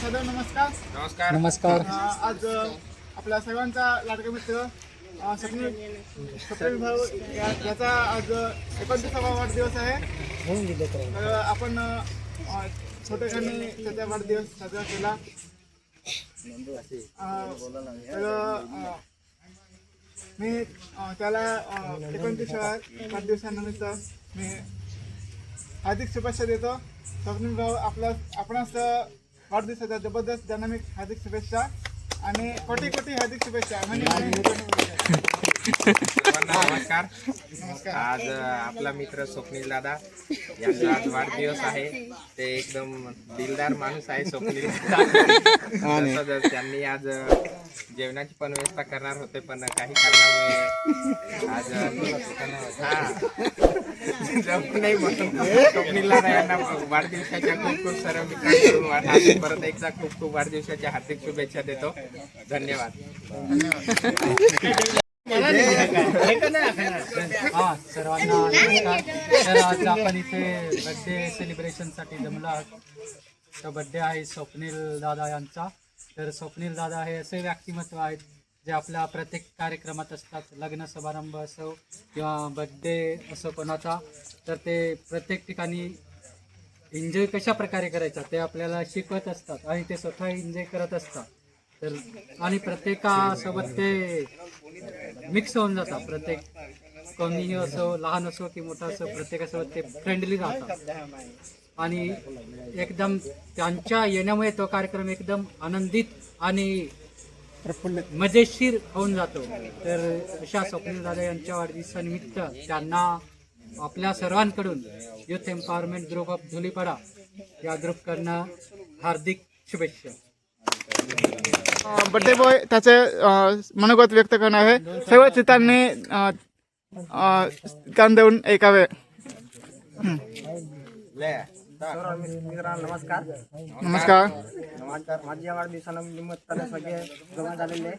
सदैव नमस्कार. नमस्कार. नमस्कार. आज आपल्या सर्वांचा लाडका मित्र स्वप्नील भाऊ याचा आज 29वा वाढदिवस आहे. तर आपण छोटेखानी त्याचा वाढदिवस साजरा केला. मी त्याला 29व्या वाढदिवसानिमित्त मी हार्दिक शुभेच्छा देतो. स्वप्नील भाऊ आपणास वाढदिवसाच्या जबरदस्त डायनामिक हार्दिक शुभेच्छा आणि कोटी कोटी हार्दिक शुभेच्छा. नमस्कार. आज आपला मित्र स्वप्नील दादा यांचा आज वाढदिवस आहे. ते एकदम दिलदार माणूस आहे स्वप्नील दादा. त्यांनी आज जेवणाची पण व्यवस्था करणार होते, पण काही कारणामुळे आज जमू नाही म्हणून स्वप्नील दादा यांना वाढदिवसाच्या खूप खूप सर्व मित्रांकडून परत एकदा खूप खूप वाढदिवसाच्या हार्दिक शुभेच्छा देतो. धन्यवाद. सर्वांना नमस्कार. तर आज आपण इथे बर्थडे सेलिब्रेशनसाठी जमलो आहोत. तर बर्थडे आहे स्वप्नील दादा यांचा. तर स्वप्नील दादा हे असे व्यक्तिमत्व आहेत जे आपल्या प्रत्येक कार्यक्रमात असतात. लग्न समारंभ असो किंवा बर्थडे असो कोणाचा, तर ते प्रत्येक ठिकाणी एन्जॉय कशा प्रकारे करायचा ते आपल्याला शिकवत असतात आणि ते स्वतः एन्जॉय करत असतात. तर आणि प्रत्येकासोबत ते मिक्स होऊन जातात. प्रत्येक कोणीही असो, लहान असो की मोठा असो, प्रत्येकासोबत ते फ्रेंडली राहतात आणि एकदम त्यांच्या येण्यामुळे तो कार्यक्रम एकदम आनंदित आणि मजेशीर होऊन जातो. तर अशा स्वप्नील दादा यांच्या वाढदिवसानिमित्त त्यांना आपल्या सर्वांकडून युथ एम्पॉवरमेंट ग्रुप ऑफ धुलीपाडा या ग्रुपकडनं हार्दिक शुभेच्छा. बर्थडे बॉय त्याचे मनोगत व्यक्त करणार आहे. सर्व चित्रांनी कान देऊन ऐकावे. मित्रांनो नमस्कार. नमस्कार. माझ्या वाढदिवसानिमित्ताने सगळे जमा झालेले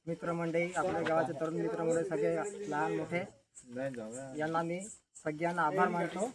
मित्रमंडळी, आपल्या गावाचे तरुण मित्रमंडळी, सगळे लहान मोठे, यांना मी सगळ्यांना आभार मानतो.